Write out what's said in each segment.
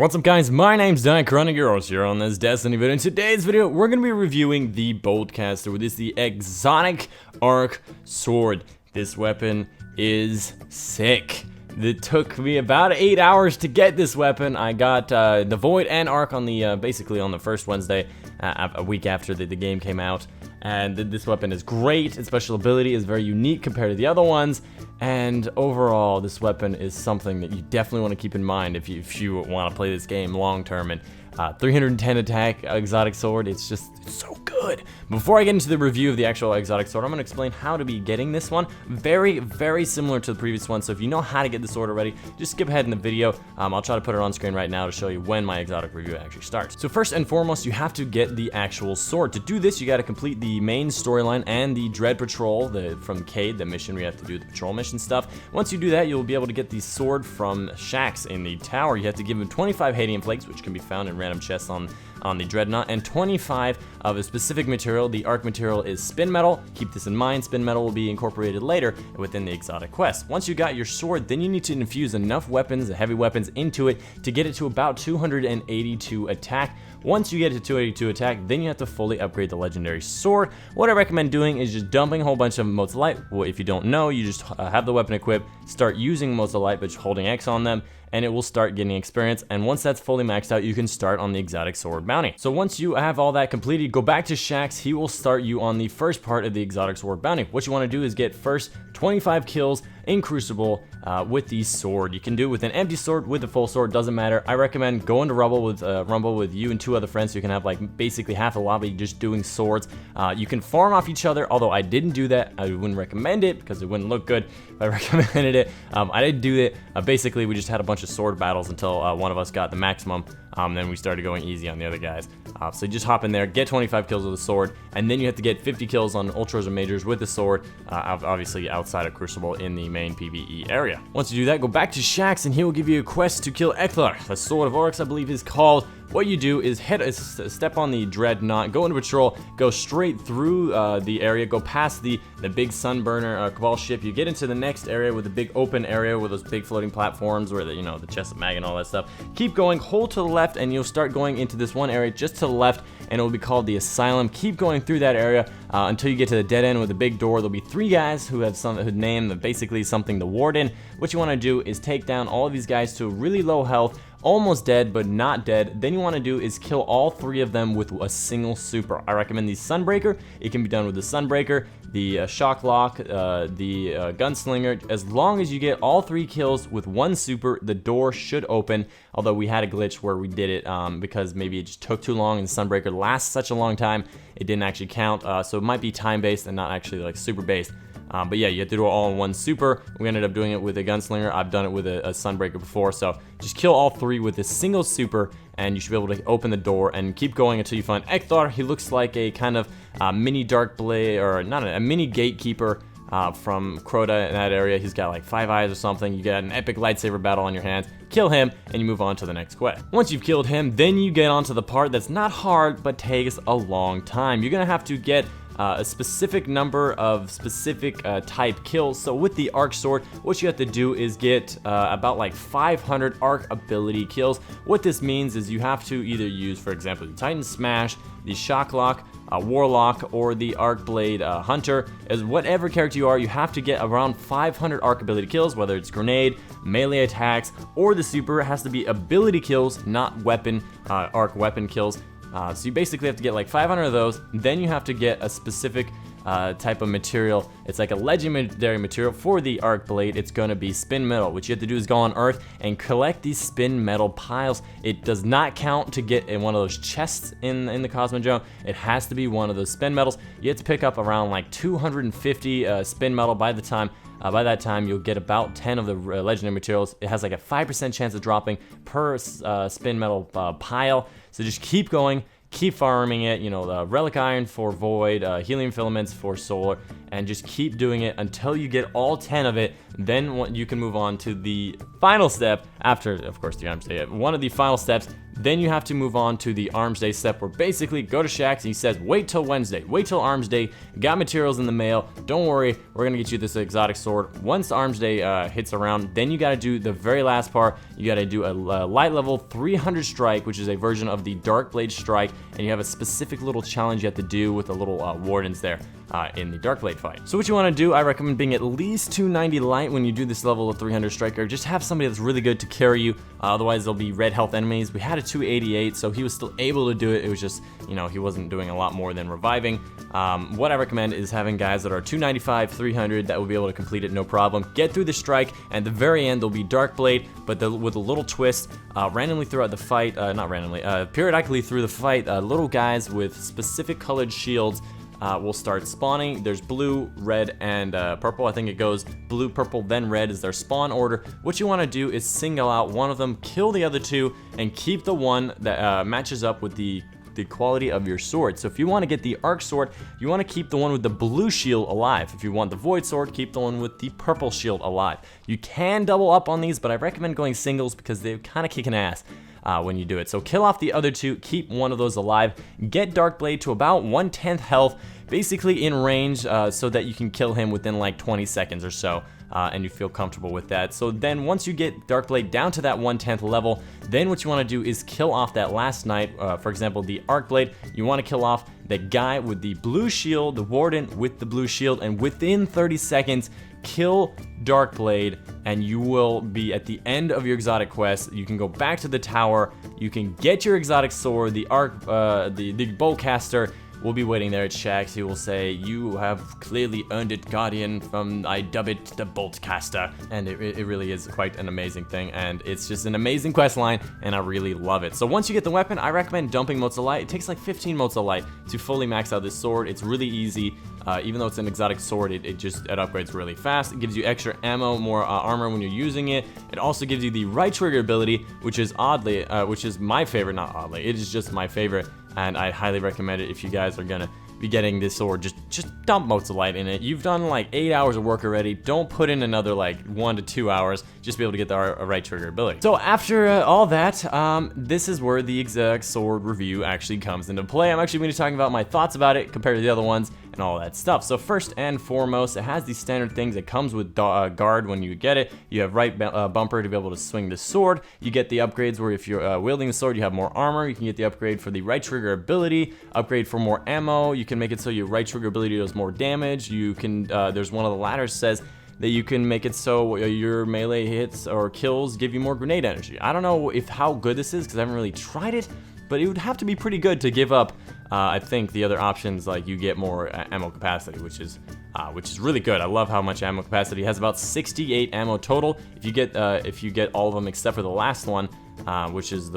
What's up guys, my name's Dichronicross here on this Destiny video. In today's video, we're going to be reviewing the Bolt Castor, which is the exotic arc sword. This weapon is sick. It took me about 8 hours to get this weapon. I got the Void and Arc on the, basically on the first Wednesday, a week after the game came out. And this weapon is great. Its special ability is very unique compared to the other ones. And overall, this weapon is something that you definitely want to keep in mind if you want to play this game long term. And 310 attack exotic sword, it's so good. Before I get into the review of the actual exotic sword, I'm going to explain how to be getting this one. Very similar to the previous one, so if you know how to get the sword already, just skip ahead in the video. I'll try to put it on screen right now to show you when my exotic review actually starts. So first and foremost, you have to get the actual sword. To do this, you got to complete the main storyline and the Dread Patrol from Cade, the mission where you have to do the patrol mission stuff. Once you do that, you'll be able to get the sword from Shaxx in the tower. You have to give him 25 Hadium Flakes, which can be found in random chests on the Dreadnought, and 25 of a specific material. The arc material is spin metal. Keep this in mind, spin metal will be incorporated later within the exotic quest. Once you got your sword, then you need to infuse enough weapons, heavy weapons, into it to get it to about 282 attack. Once you get to 282 attack, then you have to fully upgrade the legendary sword. What I recommend doing is just dumping a whole bunch of motes of light. Well, if you don't know, you just have the weapon equipped, start using motes of light, but holding X on them, and it will start getting experience. And once that's fully maxed out, you can start on the exotic sword bounty. So once you have all that completed, go back to Shaxx. He will start you on the first part of the exotic sword bounty. What you want to do is get first 25 kills in Crucible with the sword. You can do it with an empty sword, with a full sword, doesn't matter. I recommend going to Rumble with you and 2 other friends, so you can have like basically half the lobby just doing swords. You can farm off each other, although I didn't do that. I wouldn't recommend it because it wouldn't look good if I recommended it. I didn't do it. Basically, we just had a bunch of sword battles until one of us got the maximum. Then we started going easy on the other guys. So just hop in there, get 25 kills with the sword, and then you have to get 50 kills on ultras or majors with the sword, obviously outside of Crucible in the main PvE area. Once you do that, go back to Shaxx and he will give you a quest to kill Thor. The Sword of Oryx, I believe is called. What you do is step on the Dreadnought, go into patrol, go straight through the area, go past the big Sunburner Cabal ship. You get into the next area with the big open area with those big floating platforms where the chest of mag and all that stuff. Keep going, hold to the left, and you'll start going into this one area just to the left, and it will be called the Asylum. Keep going through that area until you get to the dead end with a big door. There'll be 3 guys who have named basically something the Warden. What you want to do is take down all of these guys to really low health, almost dead but not dead. Then you want to do is kill all 3 of them with a single super. I recommend the Sunbreaker. It can be done with the Sunbreaker, the Shock Lock, the Gunslinger. As long as you get all 3 kills with 1 super, the door should open. Although we had a glitch where we did it because maybe it just took too long and the Sunbreaker lasts such a long time, it didn't actually count. So it might be time based and not actually like super based. But yeah, you have to do it all in 1 super. We ended up doing it with a Gunslinger. I've done it with a Sunbreaker before. So just kill all 3 with a single super, and you should be able to open the door and keep going until you find Thor. He looks like a kind of mini Dark Blade, or not a mini Gatekeeper from Crota in that area. He's got like 5 eyes or something. You get an epic lightsaber battle on your hands. Kill him, and you move on to the next quest. Once you've killed him, then you get onto the part that's not hard, but takes a long time. You're gonna have to get a specific number of specific type kills. So with the arc sword, what you have to do is get about like 500 arc ability kills. What this means is you have to either use, for example, the Titan Smash, the Shock Lock, Warlock, or the Arc Blade Hunter. As whatever character you are, you have to get around 500 arc ability kills, whether it's grenade, melee attacks, or the super. It has to be ability kills, not weapon, arc weapon kills. So you basically have to get like 500 of those. Then you have to get a specific type of material. It's like a legendary material for the arc blade. It's going to be spin metal. What you have to do is go on Earth and collect these spin metal piles. It does not count to get in one of those chests in the Cosmodrome. It has to be one of those spin metals. You have to pick up around like 250 spin metal by the time. By that time, you'll get about 10 of the legendary materials. It has like a 5% chance of dropping per spin metal pile. So just keep going, keep farming it, the Relic Iron for Void, Helium Filaments for Solar, and just keep doing it until you get all 10 of it. Then you can move on to the final step after, of course, the one of the final steps. Then you have to move on to the Arms Day step, where basically go to Shaq's and he says, wait till Wednesday, wait till Arms Day, got materials in the mail, don't worry, we're gonna get you this exotic sword. Once Arms Day hits around, then you gotta do the very last part. You gotta do a light level 300 strike, which is a version of the Dark Blade strike, and you have a specific little challenge you have to do with the little wardens there in the Dark Blade fight. So what you wanna do, I recommend being at least 290 light when you do this level of 300 striker. Just have somebody that's really good to carry you, otherwise there'll be red health enemies. We had a 288, so he was still able to do it. It was just, you know, he wasn't doing a lot more than reviving. What I recommend is having guys that are 295, 300 that will be able to complete it no problem. Get through the strike, and at the very end there'll be Dark Blade, but with a little twist. Randomly throughout the fight, not randomly, periodically through the fight, little guys with specific colored shields will start spawning. There's blue, red, and purple. I think it goes blue, purple, then red is their spawn order. What you want to do is single out one of them, kill the other two, and keep the one that matches up with the quality of your sword. So if you want to get the arc sword, you want to keep the one with the blue shield alive. If you want the void sword, keep the one with the purple shield alive. You can double up on these, but I recommend going singles because they kind of kick an ass when you do it. So kill off the other two, keep one of those alive, get Dark Blade to about 1/10 health, basically in range, so that you can kill him within like 20 seconds or so. And you feel comfortable with that. So then once you get Dark Blade down to that 1/10 level, then what you want to do is kill off that last knight. For example, the Arc Blade, you want to kill off the guy with the blue shield, the warden with the blue shield, and within 30 seconds, kill Dark Blade, and you will be at the end of your exotic quest. You can go back to the tower, you can get your exotic sword, the bowcaster will be waiting there at Shaq's. He will say, you have clearly earned it, Guardian, from I dub it the Boltcaster. And it really is quite an amazing thing, and it's just an amazing quest line, and I really love it. So once you get the weapon, I recommend dumping motes of light. It takes like 15 motes of light to fully max out this sword. It's really easy. Even though it's an exotic sword, it upgrades really fast. It gives you extra ammo, more armor when you're using it. It also gives you the right trigger ability, which is which is my favorite, not oddly, it is just my favorite, and I highly recommend it if you guys are gonna be getting this sword. Just dump motes of light in it. You've done like 8 hours of work already. Don't put in another like 1 to 2 hours just to be able to get the right trigger ability. So after all that, this is where the exotic sword review actually comes into play. I'm actually going to be talking about my thoughts about it compared to the other ones and all that stuff. So first and foremost, it has these standard things. It comes with guard when you get it. You have right bumper to be able to swing the sword. You get the upgrades where if you're wielding the sword, you have more armor. You can get the upgrade for the right trigger ability, upgrade for more ammo. You can make it so your right trigger ability does more damage. You can, there's one of the ladders says that you can make it so your melee hits or kills give you more grenade energy. I don't know how good this is because I haven't really tried it, but it would have to be pretty good to give up. I think the other options, like you get more ammo capacity, which is really good. I love how much ammo capacity. It has about 68 ammo total. If you get all of them except for the last one, which is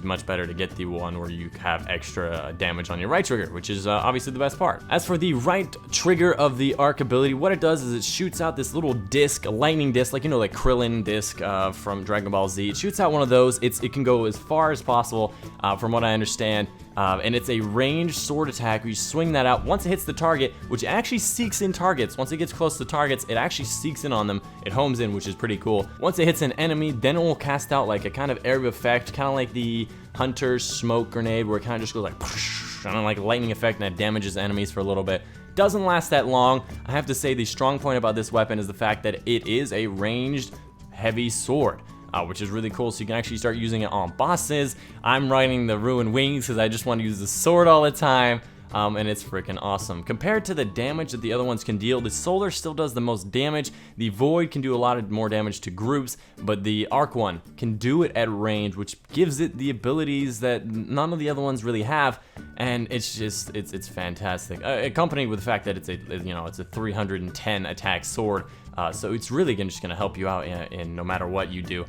much better to get the one where you have extra damage on your right trigger, which is obviously the best part. As for the right trigger of the arc ability, what it does is it shoots out this little disc, a lightning disc, like, you know, like Krillin disc from Dragon Ball Z. It shoots out one of those. It can go as far as possible, from what I understand. And it's a ranged sword attack. You swing that out. Once it hits the target, which actually seeks in targets, once it gets close to targets, it actually seeks in on them. It homes in, which is pretty cool. Once it hits an enemy, then it will cast out like a kind of area effect, kind of like the Hunter's smoke grenade, where it kind of just goes like, kind of like a lightning effect, and it damages enemies for a little bit. Doesn't last that long. I have to say the strong point about this weapon is the fact that it is a ranged heavy sword. Which is really cool, so you can actually start using it on bosses. I'm riding the Ruined Wings because I just want to use the sword all the time, and it's freaking awesome. Compared to the damage that the other ones can deal, the Solar still does the most damage. The Void can do a lot more damage to groups, but the Arc one can do it at range, which gives it the abilities that none of the other ones really have, and it's just, it's fantastic. Accompanied with the fact that it's a 310 attack sword, so it's really just gonna help you out in no matter what you do.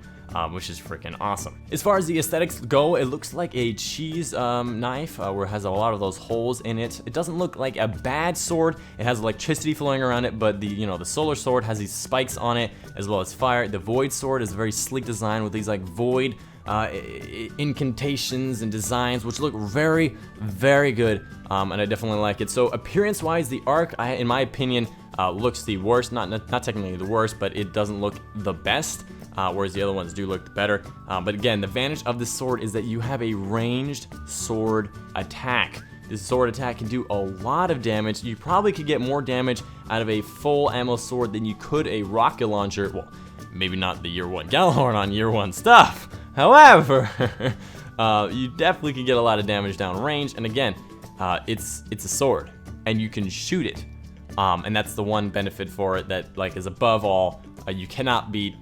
Which is freaking awesome. As far as the aesthetics go, it looks like a cheese knife where it has a lot of those holes in it. It doesn't look like a bad sword. It has electricity flowing around it, but the Solar sword has these spikes on it as well as fire. The Void sword is a very sleek design with these like void incantations and designs, which look very, very good, and I definitely like it. So appearance-wise, the Arc, in my opinion, looks the worst. Not technically the worst, but it doesn't look the best. whereas the other ones do look better. But again, the advantage of this sword is that you have a ranged sword attack. This sword attack can do a lot of damage. You probably could get more damage out of a full ammo sword than you could a rocket launcher. Well, maybe not the year 1 Gallahorn on year 1 stuff. However, you definitely can get a lot of damage down range. And again, it's a sword, and you can shoot it. And that's the one benefit for it that like is above all. You cannot beat.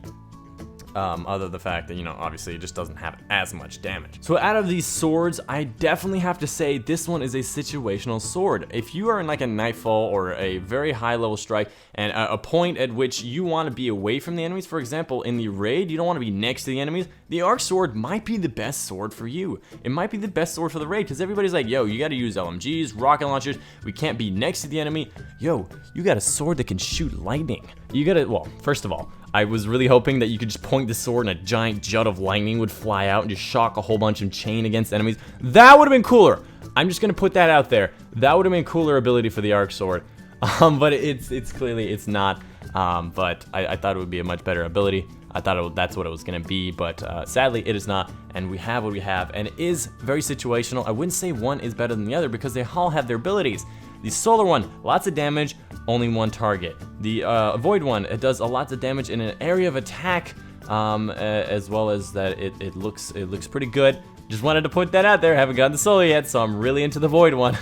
Other than the fact that, you know, obviously it just doesn't have as much damage. So out of these swords, I definitely have to say this one is a situational sword. If you are in like a nightfall or a very high level strike and a point at which you want to be away from the enemies, for example, in the raid, you don't want to be next to the enemies, the arc sword might be the best sword for you. It might be the best sword for the raid because everybody's like, yo, you got to use LMGs, rocket launchers, we can't be next to the enemy. Yo, you got a sword that can shoot lightning. You got to, well, first of all, I was really hoping that you could just point the sword and a giant jet of lightning would fly out and just shock a whole bunch of chain against enemies. That would have been cooler. I'm just gonna put that out there. That would have been cooler ability for the arc sword. But it's clearly it's not. But I thought it would be a much better ability. I thought that's what it was gonna be, but sadly it is not. And we have what we have, and it is very situational. I wouldn't say one is better than the other because they all have their abilities. The solar one, lots of damage, only one target. The void one, it does a lot of damage in an area of attack, as well as that it looks pretty good. Just wanted to put that out there. Haven't gotten the solar yet, so I'm really into the void one.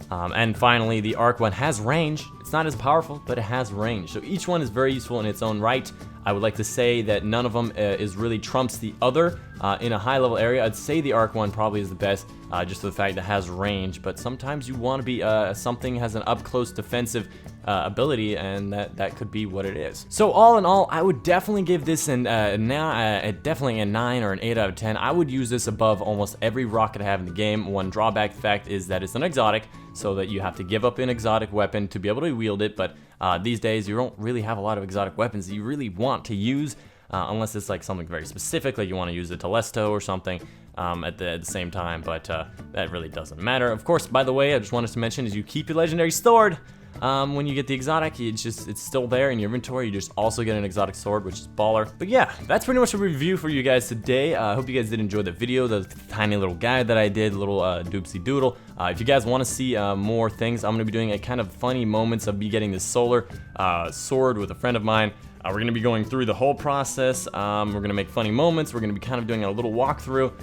And finally, the arc one has range. It's not as powerful, but it has range. So each one is very useful in its own right. I would like to say that none of them is really trumps the other in a high level area. I'd say the arc one probably is the best, just for the fact that it has range. But sometimes you want to be something has an up close defensive ability, and that could be what it is. So all in all, I would definitely give this definitely a 9 or an 8 out of 10. I would use this above almost every rocket I have in the game. One drawback fact is that it's an exotic, so that you have to give up an exotic weapon to be able to wield it. But these days, you don't really have a lot of exotic weapons that you really want to use, unless it's like something very specific, like you want to use a Telesto or something at the same time. But that really doesn't matter. Of course, by the way, I just wanted to mention is you keep your legendary sword. When you get the exotic, it's still there in your inventory. You just also get an exotic sword, which is baller. But yeah, that's pretty much a review for you guys today. I hope you guys did enjoy the video, the tiny little guide that I did, little doopsie doodle. If you guys want to see more things, I'm going to be doing a kind of funny moments of me getting this solar sword with a friend of mine. We're going to be going through the whole process. We're going to make funny moments. We're going to be kind of doing a little walkthrough.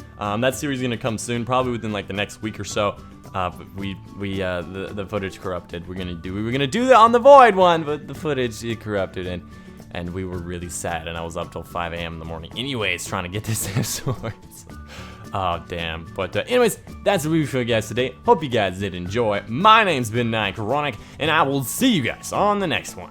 That series is going to come soon, probably within like the next week or so. But the footage corrupted. We were gonna do that on the void one, but the footage it corrupted, and we were really sad. And I was up till 5 a.m. in the morning, anyways, trying to get this sword. Oh damn. But anyways, that's the review for you guys today. Hope you guys did enjoy. My name's been Ironic, and I will see you guys on the next one.